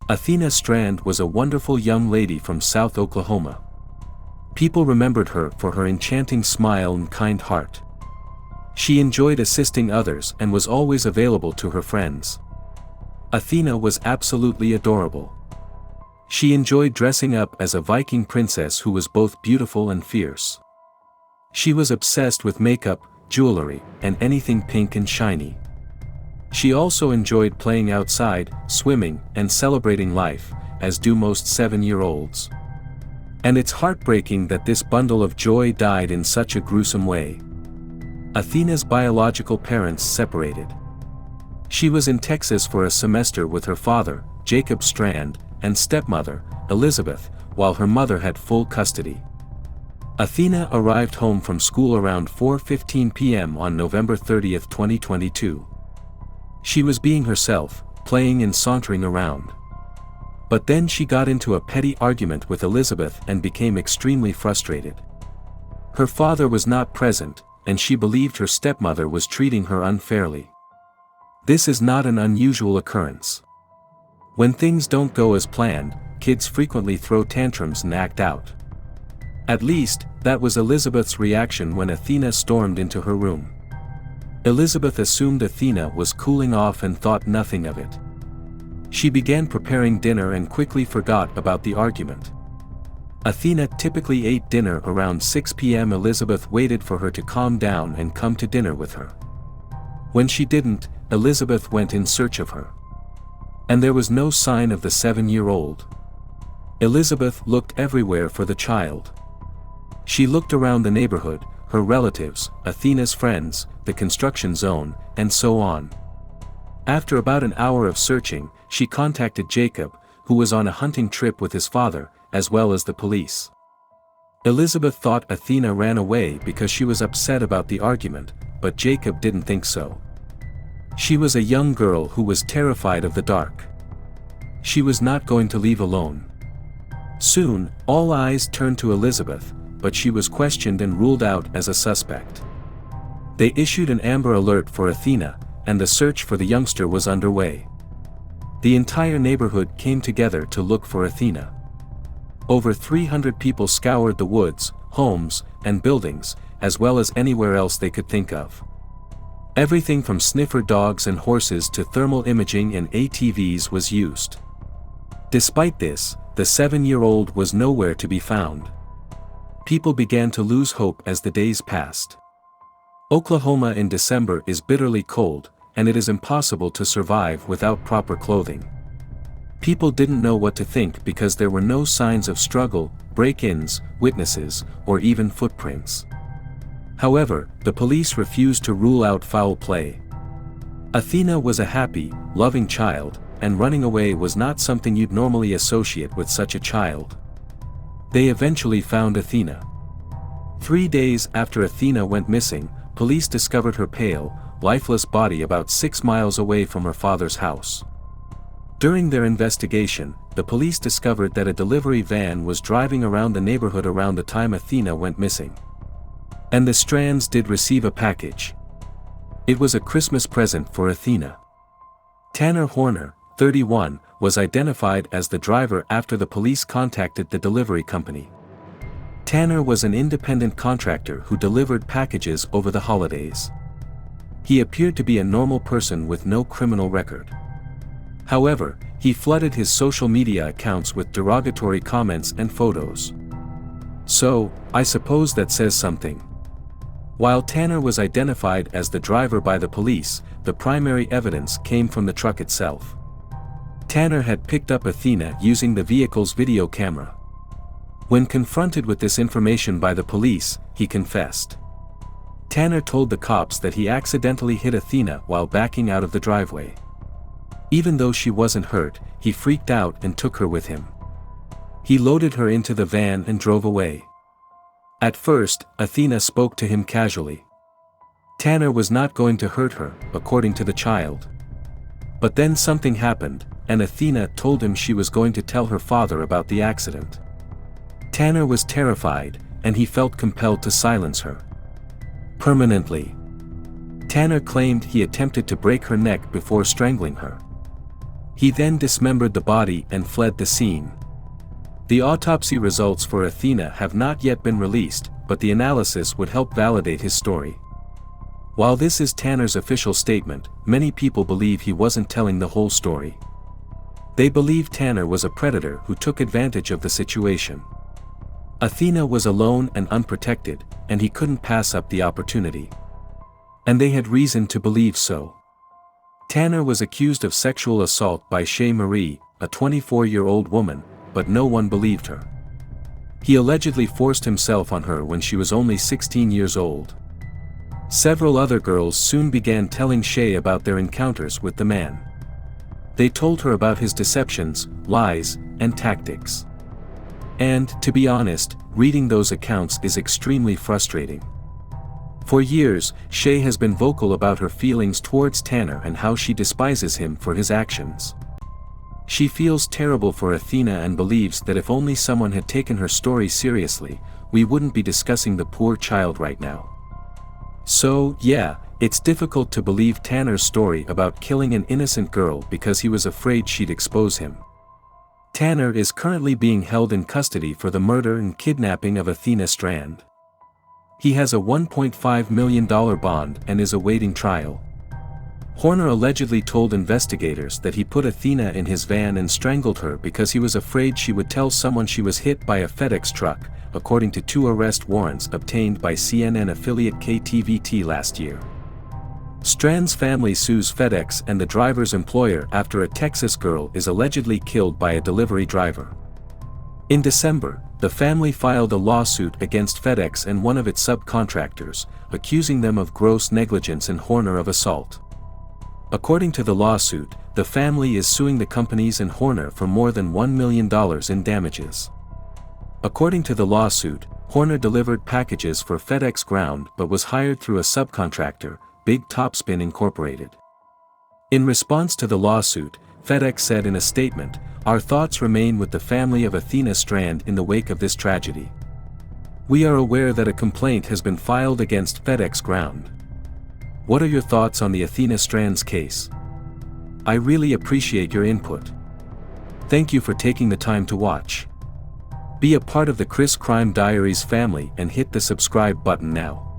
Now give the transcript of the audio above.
Athena Strand was a wonderful young lady from South Oklahoma. People remembered her for her enchanting smile and kind heart. She enjoyed assisting others and was always available to her friends. Athena was absolutely adorable. She enjoyed dressing up as a Viking princess who was both beautiful and fierce. She was obsessed with makeup, jewelry, and anything pink and shiny. She also enjoyed playing outside, swimming, and celebrating life, as do most 7-year-olds. And it's heartbreaking that this bundle of joy died in such a gruesome way. Athena's biological parents separated. She was in Texas for a semester with her father, Jacob Strand, and stepmother, Elizabeth, while her mother had full custody. Athena arrived home from school around 4:15 p.m. on November 30, 2022. She was being herself, playing and sauntering around. But then she got into a petty argument with Elizabeth and became extremely frustrated. Her father was not present, and she believed her stepmother was treating her unfairly. This is not an unusual occurrence. When things don't go as planned, kids frequently throw tantrums and act out. At least, that was Elizabeth's reaction when Athena stormed into her room. Elizabeth assumed Athena was cooling off and thought nothing of it. She began preparing dinner and quickly forgot about the argument. Athena typically ate dinner around 6 p.m. Elizabeth waited for her to calm down and come to dinner with her. When she didn't, Elizabeth went in search of her. And there was no sign of the 7-year-old. Elizabeth looked everywhere for the child. She looked around the neighborhood, her relatives, Athena's friends, the construction zone, and so on. After about an hour of searching, she contacted Jacob, who was on a hunting trip with his father, as well as the police. Elizabeth thought Athena ran away because she was upset about the argument, but Jacob didn't think so. She was a young girl who was terrified of the dark. She was not going to leave alone. Soon, all eyes turned to Elizabeth, but she was questioned and ruled out as a suspect. They issued an Amber Alert for Athena, and the search for the youngster was underway. The entire neighborhood came together to look for Athena. Over 300 people scoured the woods, homes, and buildings, as well as anywhere else they could think of. Everything from sniffer dogs and horses to thermal imaging and ATVs was used. Despite this, the 7-year-old was nowhere to be found. People began to lose hope as the days passed. Oklahoma in December is bitterly cold, and it is impossible to survive without proper clothing. People didn't know what to think because there were no signs of struggle, break-ins, witnesses, or even footprints. However, the police refused to rule out foul play. Athena was a happy, loving child, and running away was not something you'd normally associate with such a child. They eventually found Athena. 3 days after Athena went missing, police discovered her pale, lifeless body about 6 miles away from her father's house. During their investigation, the police discovered that a delivery van was driving around the neighborhood around the time Athena went missing. And the Strands did receive a package. It was a Christmas present for Athena. Tanner Horner, 31, was identified as the driver after the police contacted the delivery company. Tanner was an independent contractor who delivered packages over the holidays. He appeared to be a normal person with no criminal record. However, he flooded his social media accounts with derogatory comments and photos. So, I suppose that says something. While Tanner was identified as the driver by the police, the primary evidence came from the truck itself. Tanner had picked up Athena using the vehicle's video camera. When confronted with this information by the police, he confessed. Tanner told the cops that he accidentally hit Athena while backing out of the driveway. Even though she wasn't hurt, he freaked out and took her with him. He loaded her into the van and drove away. At first, Athena spoke to him casually. Tanner was not going to hurt her, according to the child. But then something happened, and Athena told him she was going to tell her father about the accident. Tanner was terrified, and he felt compelled to silence her. Permanently. Tanner claimed he attempted to break her neck before strangling her. He then dismembered the body and fled the scene. The autopsy results for Athena have not yet been released, but the analysis would help validate his story. While this is Tanner's official statement, many people believe he wasn't telling the whole story. They believe Tanner was a predator who took advantage of the situation. Athena was alone and unprotected, and he couldn't pass up the opportunity. And they had reason to believe so. Tanner was accused of sexual assault by Shae Marie, a 24-year-old woman, but no one believed her. He allegedly forced himself on her when she was only 16 years old. Several other girls soon began telling Shae about their encounters with the man. They told her about his deceptions, lies, and tactics. And, to be honest, reading those accounts is extremely frustrating. For years, Shae has been vocal about her feelings towards Tanner and how she despises him for his actions. She feels terrible for Athena and believes that if only someone had taken her story seriously, we wouldn't be discussing the poor child right now. So, yeah, it's difficult to believe Tanner's story about killing an innocent girl because he was afraid she'd expose him. Tanner is currently being held in custody for the murder and kidnapping of Athena Strand. He has a $1.5 million bond and is awaiting trial. Horner allegedly told investigators that he put Athena in his van and strangled her because he was afraid she would tell someone she was hit by a Fedex truck, according to 2 arrest warrants obtained by CNN affiliate KTVT last year. Strand's family sues Fedex and the driver's employer after a Texas girl is allegedly killed by a delivery driver. In December, the family filed a lawsuit against Fedex and one of its subcontractors, accusing them of gross negligence and Horner of assault. According to the lawsuit, the family is suing the companies and Horner for more than $1 million in damages. According to the lawsuit, Horner delivered packages for FedEx Ground but was hired through a subcontractor, Big Topspin Incorporated. In response to the lawsuit, FedEx said in a statement, "Our thoughts remain with the family of Athena Strand in the wake of this tragedy. We are aware that a complaint has been filed against FedEx Ground. What are your thoughts on the Athena Strand's case? I really appreciate your input. Thank you for taking the time to watch. Be a part of the Chris Crime Diaries family and hit the subscribe button now."